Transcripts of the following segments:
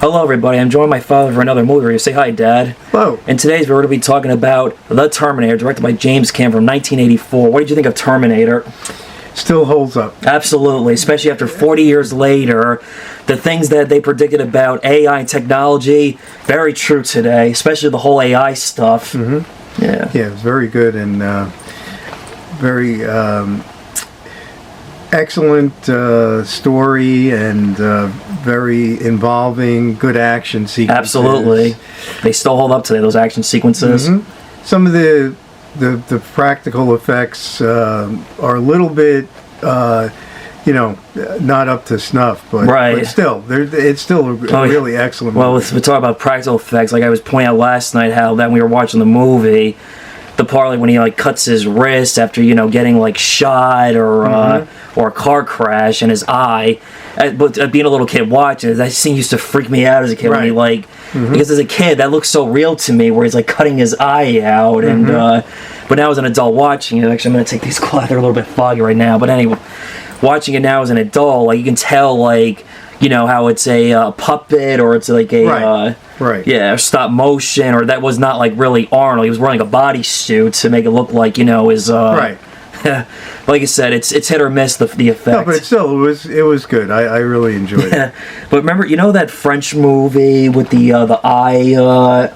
Hello everybody, I'm joining my father for another movie review. Say hi, Dad. Hello. And today's we're going to be talking about The Terminator, directed by James Cameron from 1984. What did you think of Terminator? Still holds up. Absolutely, especially after 40 years later. The things that they predicted about AI and technology, very true today, especially the whole AI stuff. Mm-hmm. Yeah, it was very good and very excellent story and very involving, good action sequences. Absolutely. They still hold up today, those action sequences. Mm-hmm. Some of the practical effects are a little bit, not up to snuff, but still, it's still a really excellent movie. Well, we talk about practical effects. Like I was pointing out last night, how then we were watching the movie, the part when he cuts his wrist after getting shot or a car crash in his eye. But being a little kid watching it, that scene used to freak me out as a kid. Right. When he because as a kid that looked so real to me, where he's cutting his eye out, and but now as an adult watching it, actually I'm going to take these cloth. They're a little bit foggy right now, but anyway, watching it now as an adult, you can tell how it's a puppet, or it's stop motion, or that was not really Arnold. He was wearing a bodysuit to make it look like his right. Like I said, it's hit or miss the effect. No, but it was good. I really enjoyed it. But remember, that French movie with the eye.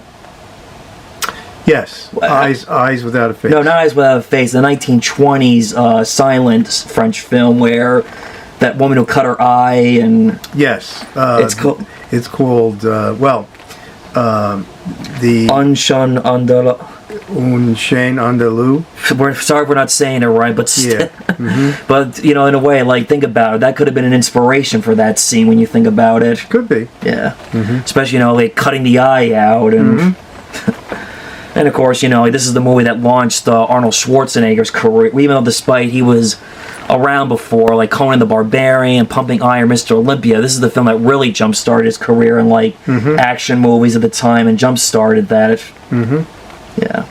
Yes, Eyes Without a Face. No, not Eyes Without a Face. The 1920s silent French film where that woman who cut her eye and yes, it's called the Un Chien Andalou. Un Chien Andalou. We're sorry if we're not saying it right, but still. Yeah. Mm-hmm. But in a way, think about it. That could have been an inspiration for that scene when you think about it. Could be. Yeah. Mm-hmm. Especially cutting the eye out and. Mm-hmm. And of course, this is the movie that launched Arnold Schwarzenegger's career. Even though despite he was around before, like Conan the Barbarian, Pumping Iron, Mr. Olympia, this is the film that really jump-started his career in action movies at the time and jump-started that. Mm-hmm. Yeah.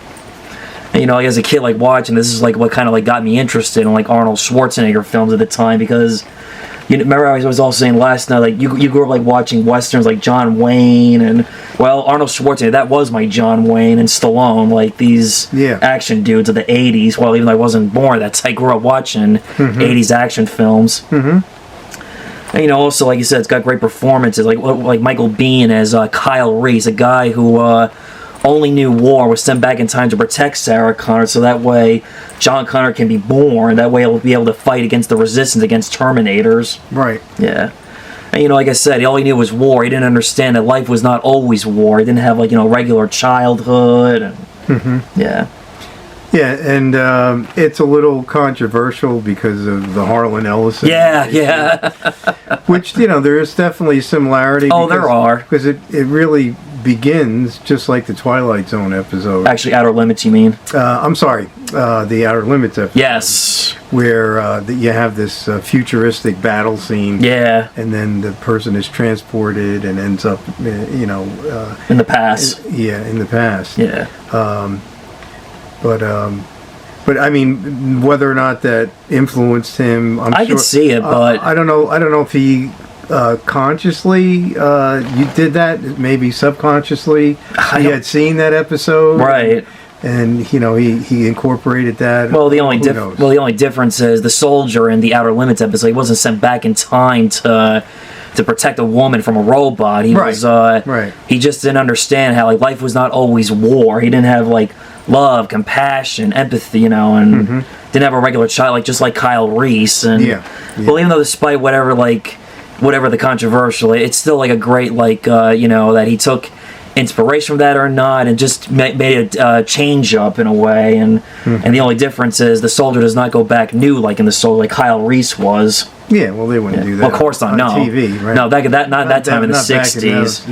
And as a kid, watching this is what kind of got me interested in Arnold Schwarzenegger films at the time, because remember I was also saying last night, you grew up watching westerns like John Wayne and Arnold Schwarzenegger, that was my John Wayne, and Stallone, these action dudes of the 80s. Well, even though I wasn't born, that's I grew up watching 80s action films. Mm-hmm. And also, like you said, it's got great performances, like Michael Biehn as Kyle Reese, a guy who only knew war, was sent back in time to protect Sarah Connor, so that way John Connor can be born. That way he'll be able to fight against the resistance, against Terminators. Right. Yeah. And like I said, all he knew was war. He didn't understand that life was not always war. He didn't have regular childhood. And, yeah. Yeah, and it's a little controversial because of the Harlan Ellison. Yeah. Which, there is definitely a similarity. Oh, there are. Because it really begins just like the Twilight Zone episode. Actually, Outer Limits, you mean? I'm sorry, the Outer Limits episode. Yes. Where you have this futuristic battle scene. Yeah. And then the person is transported and ends up, in the past. In the past. Yeah. But I mean, whether or not that influenced him, I can see it, but I don't know. I don't know if he consciously you did that. Maybe subconsciously, he had seen that episode, right? And he incorporated that. Well, the only difference is the soldier in the Outer Limits episode, he wasn't sent back in time to protect a woman from a robot. He was he just didn't understand how life was not always war. He didn't have love, compassion, empathy, and didn't have a regular child just like Kyle Reese. And well, even though despite whatever the controversial, it's still a great that he took inspiration from that or not, and just made a change up in a way. And the only difference is the soldier does not go back new in the soldier like Kyle Reese was. Yeah, well, they wouldn't do that. Well, of course not. On no TV, right? No, not that time in the 60s.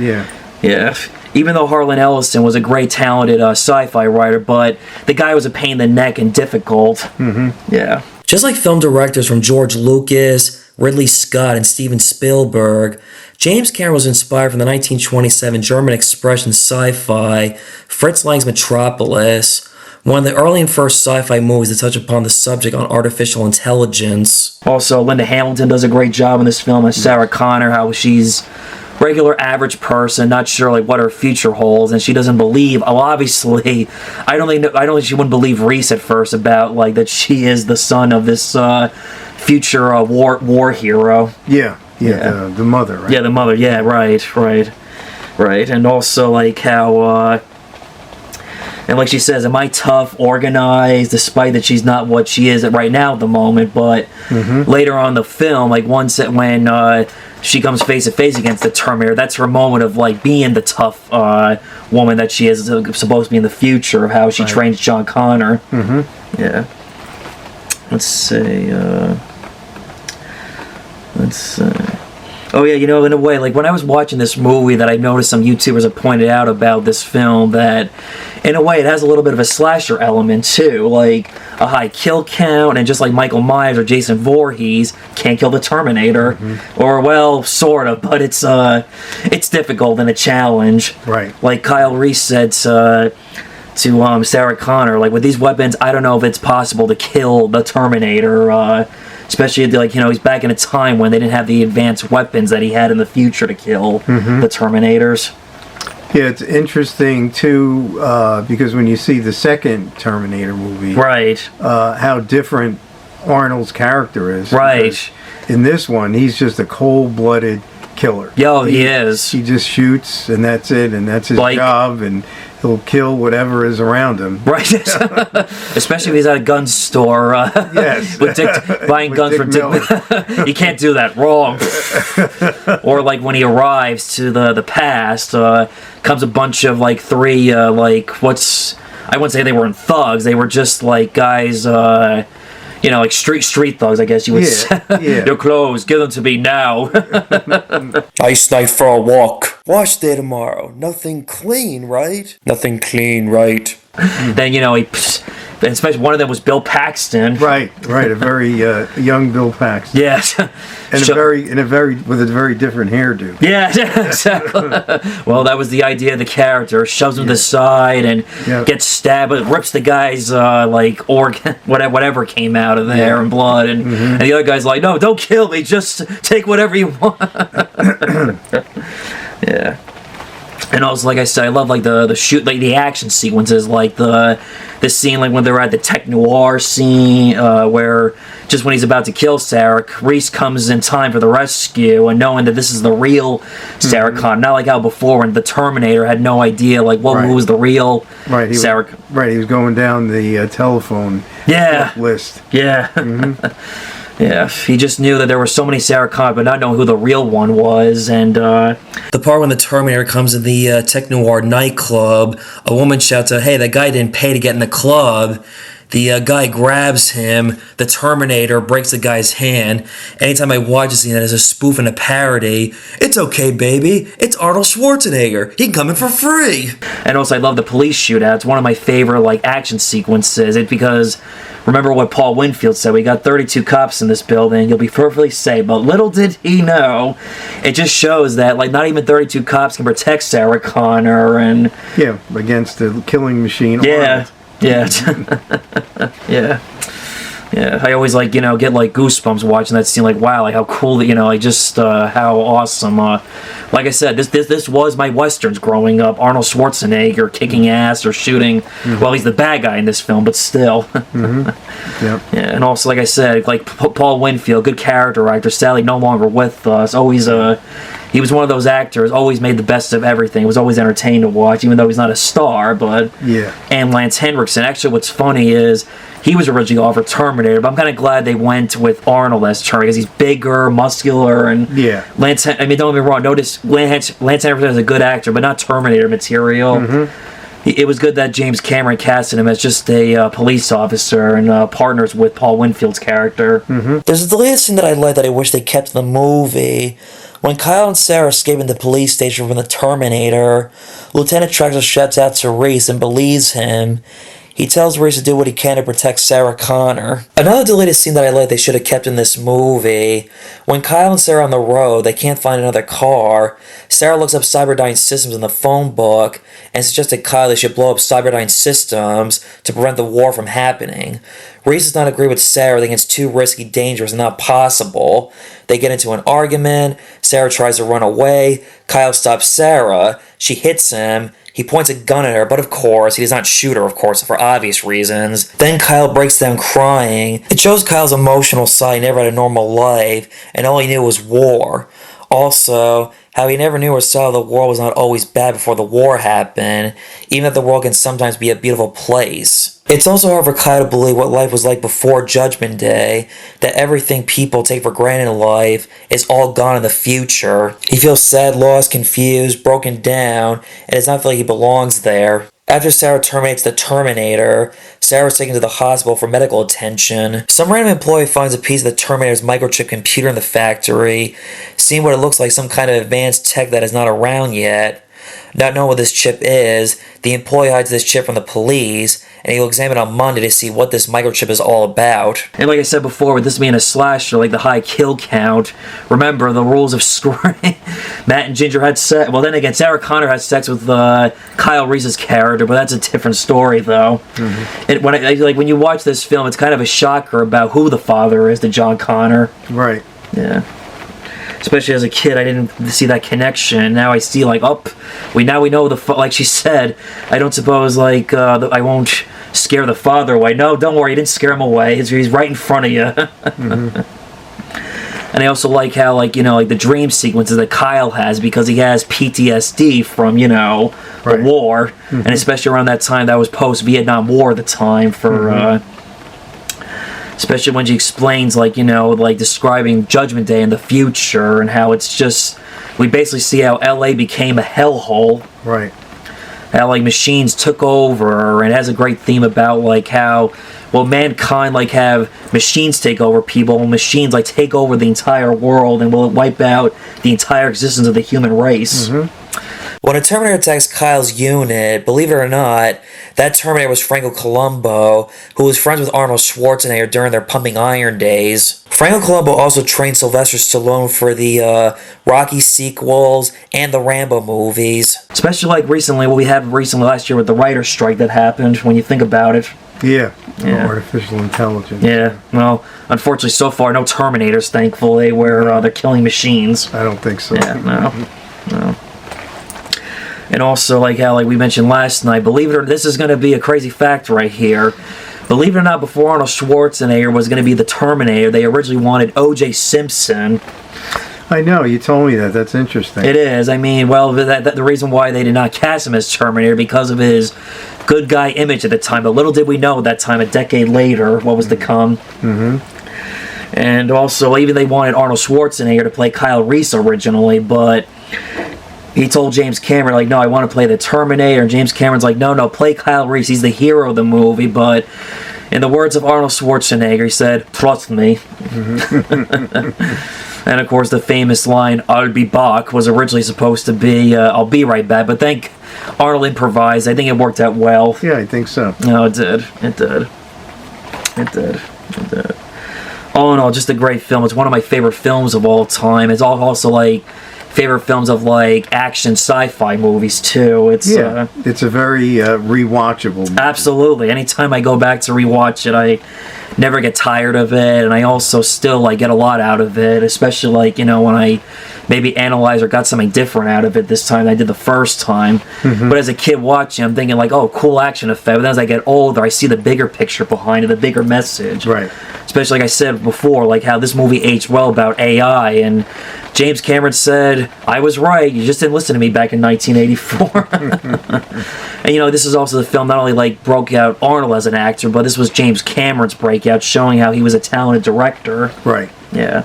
Yeah. Even though Harlan Ellison was a great, talented sci-fi writer, but the guy was a pain in the neck and difficult. Yeah. Just like film directors from George Lucas, Ridley Scott, and Steven Spielberg, James Cameron was inspired from the 1927 German expression Sci-Fi, Fritz Lang's Metropolis, one of the early and first sci-fi movies to touch upon the subject on artificial intelligence. Also, Linda Hamilton does a great job in this film as Sarah Connor, how she's regular average person, not sure like what her future holds, and she doesn't believe. Oh, obviously, I don't think she wouldn't believe Reese at first about like that she is the son of this future war hero. Yeah. The mother, right? Yeah, the mother. Yeah, right. And also like how. And like she says, am I tough, organized, despite that she's not what she is right now at the moment, but later on in the film, like when she comes face to face against the Terminator, that's her moment of like being the tough woman that she is supposed to be in the future, of how she trains John Connor. Yeah. Let's see. Oh yeah, in a way, like when I was watching this movie, that I noticed some YouTubers have pointed out about this film that, in a way, it has a little bit of a slasher element too, like a high kill count, and just like Michael Myers or Jason Voorhees can't kill the Terminator, or well, sort of, but it's difficult and a challenge. Right. Like Kyle Reese said to Sarah Connor, like with these weapons, I don't know if it's possible to kill the Terminator. Especially, like, he's back in a time when they didn't have the advanced weapons that he had in the future to kill the Terminators. Yeah, it's interesting, too, because when you see the second Terminator movie... Right. How different Arnold's character is. Right. In this one, he's just a cold-blooded killer. Yo, he is. He just shoots, and that's it, and that's his job, and he'll kill whatever is around him. Right. Especially if he's at a gun store. Yes. Buying guns from Dick Miller. You can't do that. Wrong. Or like when he arrives to the past, comes a bunch of like three, I wouldn't say they weren't thugs. They were just like guys, like street thugs, I guess you would say. Yeah. Your clothes, give them to me now. Ice night for a walk. Wash day tomorrow. Nothing clean, right? Nothing clean, right? Then, and especially one of them was Bill Paxton. Right, a very young Bill Paxton. Yes. And with a very different hairdo. Yeah, exactly. Well, that was the idea of the character. Shoves him to the side and gets stabbed, rips the guy's organ, whatever came out of there, and blood, and the other guy's like, no, don't kill me, just take whatever you want. Yeah. And also, like I said, I love like the shoot, like the action sequences, like the scene like when they're at the tech noir scene, where just when he's about to kill Sarah, Reese comes in time for the rescue, and knowing that this is the real Sarah Connor, not like how before when the Terminator had no idea like who was the real Sarah. Right, he was going down the telephone list. Yeah. Yeah, he just knew that there were so many Sarah Connor, but not knowing who the real one was. And the part when the Terminator comes to the Tech Noir nightclub, a woman shouts out, hey, that guy didn't pay to get in the club. The guy grabs him, the Terminator breaks the guy's hand. Anytime I watch a scene that is a spoof and a parody, it's okay, baby. It's Arnold Schwarzenegger. He can come in for free. And also, I love the police shootout. It's one of my favorite action sequences. It's because, remember what Paul Winfield said, we got 32 cops in this building, you'll be perfectly safe. But little did he know, it just shows that not even 32 cops can protect Sarah Connor. And against the killing machine. Yeah. Yeah. Yeah. I always get goosebumps watching that scene. Wow, how cool, how awesome. Like I said, this was my westerns growing up. Arnold Schwarzenegger kicking ass or shooting. Well, he's the bad guy in this film, but still. Yeah. And also, like I said, Paul Winfield, good character actor, sadly no longer with us. Always he was one of those actors, always made the best of everything. It was always entertaining to watch, even though he's not a star, but... Yeah. And Lance Henriksen. Actually, what's funny is he was originally offered Terminator, but I'm kind of glad they went with Arnold as Terminator, because he's bigger, muscular, and... Yeah. Don't get me wrong, notice Lance Henriksen is a good actor, but not Terminator material. It was good that James Cameron casted him as just a police officer and partners with Paul Winfield's character. There's a deleted scene that I like that I wish they kept in the movie. When Kyle and Sarah escape in the police station from the Terminator, Lieutenant Traxler shouts out to Reese and believes him. He tells Reese to do what he can to protect Sarah Connor. Another deleted scene that I like they should have kept in this movie. When Kyle and Sarah are on the road, they can't find another car. Sarah looks up Cyberdyne's systems in the phone book and suggests to Kyle they should blow up Cyberdyne's systems to prevent the war from happening. Reese does not agree with Sarah, thinking it's too risky, dangerous, and not possible. They get into an argument. Sarah tries to run away. Kyle stops Sarah. She hits him. He points a gun at her, but of course, he does not shoot her, of course, for obvious reasons. Then Kyle breaks down crying. It shows Kyle's emotional side. He never had a normal life, and all he knew was war. Also, how he never knew or saw the world was not always bad before the war happened, even that the world can sometimes be a beautiful place. It's also hard for Kyle to believe what life was like before Judgment Day, that everything people take for granted in life is all gone in the future. He feels sad, lost, confused, broken down, and does not feel like he belongs there. After Sarah terminates the Terminator, Sarah is taken to the hospital for medical attention. Some random employee finds a piece of the Terminator's microchip computer in the factory, seeing what it looks like some kind of advanced tech that is not around yet. Not knowing what this chip is, the employee hides this chip from the police, and he'll examine it on Monday to see what this microchip is all about. And like I said before, with this being a slasher, like the high kill count, remember the rules of scoring. Matt and Ginger had sex. Well, then again, Sarah Connor had sex with Kyle Reese's character, but that's a different story, though. And when you watch this film, it's kind of a shocker about who the father is to John Connor. Right. Yeah. Especially as a kid, I didn't see that connection. Now I see, like, we know like she said, I don't suppose, like, I won't scare the father away. No, don't worry, you didn't scare him away. He's right in front of you. And I also like how, like, the dream sequences that Kyle has, because he has PTSD from, the war. And especially around that time, that was post-Vietnam War at the time for... Especially when she explains, describing Judgment Day in the future and how it's just... We basically see how L.A. became a hellhole. Right. How, machines took over, and it has a great theme about, how... Well, mankind, have machines take over people, and machines, take over the entire world, and will it wipe out the entire existence of the human race. When a Terminator attacks Kyle's unit, believe it or not, that Terminator was Franco Columbo, who was friends with Arnold Schwarzenegger during their Pumping Iron days. Franco Columbo also trained Sylvester Stallone for the Rocky sequels and the Rambo movies. Especially recently, what we had recently last year with the writer's strike that happened, when you think about it. Yeah. Artificial intelligence. Yeah, well, unfortunately so far, no Terminators, thankfully, where they're killing machines. I don't think so. Yeah, no. And also, how we mentioned last night, believe it or not, this is going to be a crazy fact right here. Believe it or not, before Arnold Schwarzenegger was going to be the Terminator, they originally wanted O.J. Simpson. I know, you told me that. That's interesting. It is. I mean, well, the reason why they did not cast him as Terminator, because of his good guy image at the time. But little did we know at that time, a decade later, what was to come. And also, even they wanted Arnold Schwarzenegger to play Kyle Reese originally, but... He told James Cameron, no, I want to play the Terminator. And James Cameron's no, play Kyle Reese. He's the hero of the movie. But in the words of Arnold Schwarzenegger, he said, trust me. And, of course, the famous line, I'll be back, was originally supposed to be, I'll be right back. But thank Arnold improvised. I think it worked out well. Yeah, I think so. No, it did. All in all, just a great film. It's one of my favorite films of all time. It's also, favorite films of action sci-fi movies too. It's it's a very rewatchable movie. Absolutely. Anytime I go back to rewatch it, I never get tired of it, and I also still get a lot out of it, especially when I maybe analyze or got something different out of it this time than I did the first time. But as a kid watching, I'm thinking oh, cool action effect. But then as I get older, I see the bigger picture behind it, the bigger message. Right. Especially like I said before, how this movie aged well about AI, and James Cameron said, I was right, you just didn't listen to me back in 1984. And this is also the film not only broke out Arnold as an actor, but this was James Cameron's breakout, showing how he was a talented director. Right. Yeah.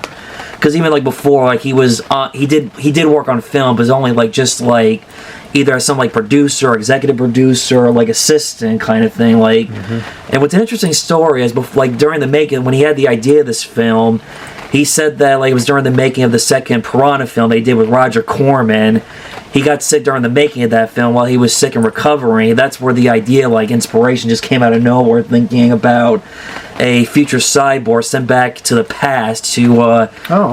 Because even before, he was he did work on film, but it's only either as some producer or executive producer or assistant kind of thing. And what's an interesting story is during the making, when he had the idea of this film, he said that it was during the making of the second Piranha film they did with Roger Corman. He got sick during the making of that film while he was sick and recovering. That's where the idea, inspiration just came out of nowhere, thinking about a future cyborg sent back to the past to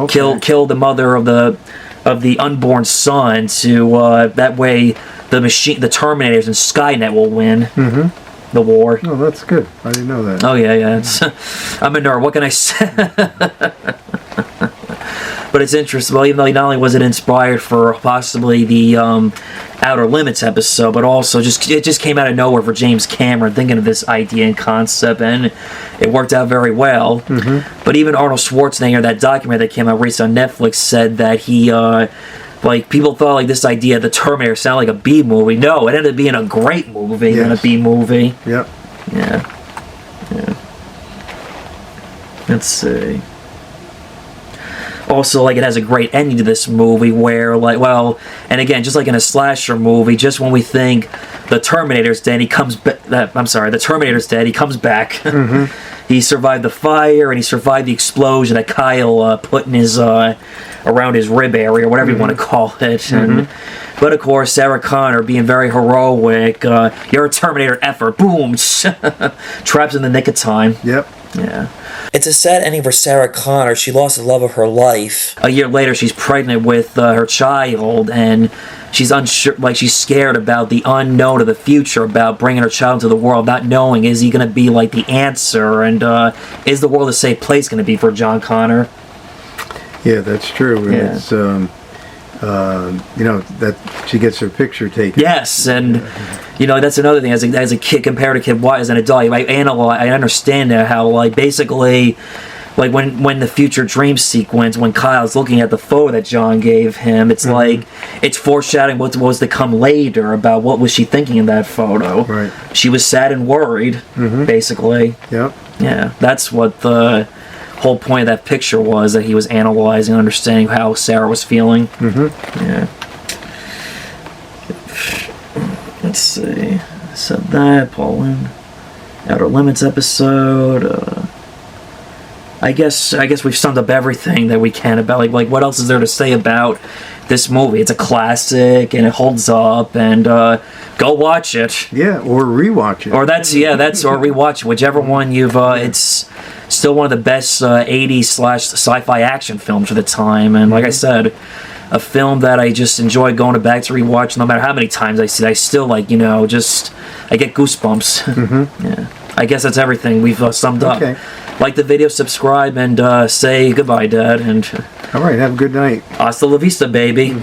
kill the mother of the unborn son, to that way the Terminators and Skynet will win. the war. Oh, that's good. I didn't know that. Oh yeah. It's, I'm a nerd. What can I say? But it's interesting. Well, even though not only was it inspired for possibly the Outer Limits episode, but also it just came out of nowhere for James Cameron thinking of this idea and concept, and it worked out very well. Mm-hmm. But even Arnold Schwarzenegger, that documentary that came out recently on Netflix, said that he like people thought like this idea of the Terminator sounded like a B movie. No, it ended up being a great movie than a B movie. Yep. Yeah. Let's see. Also, like, it has a great ending to this movie where, like, well, and again, just like in a slasher movie, just when we think the Terminator's dead, he comes back. The Terminator's dead, he comes back. Mm-hmm. He survived the fire, and he survived the explosion that Kyle put in his, around his rib area, whatever you want to call it. Mm-hmm. And, but of course, Sarah Connor being very heroic, you're a Terminator effort, boom, traps in the nick of time. Yep. Yeah. It's a sad ending for Sarah Connor. She lost the love of her life. A year later, she's pregnant with her child, and she's unsure, like she's scared about the unknown of the future, about bringing her child into the world, not knowing is he going to be like the answer, and is the world a safe place going to be for John Connor? Yeah, that's true. And Yeah. it's that she gets her picture taken. Yes, and that's another thing. As a kid, compared to kid, as an adult, I understand now how like basically, like when the future dream sequence, when Kyle's looking at the photo that John gave him, it's like it's foreshadowing what was to come later about what was she thinking in that photo. Right. She was sad and worried, basically. Yep. Yeah, that's what the whole point of that picture was, that he was analyzing, understanding how Sarah was feeling. Yeah. Let's see. So that Pauline Outer Limits episode. I guess we've summed up everything that we can about like what else is there to say about this movie? It's a classic and it holds up, and go watch it. Yeah, or rewatch it. Or or rewatch it, whichever one you've. It's still one of the best 80s / sci-fi action films of the time, and like I said, a film that I just enjoy going back to rewatch. No matter how many times I see it, I still I get goosebumps. Yeah, I guess that's everything we've summed up. Okay. Like the video, subscribe, and say goodbye, Dad. And all right, have a good night. Hasta la vista, baby.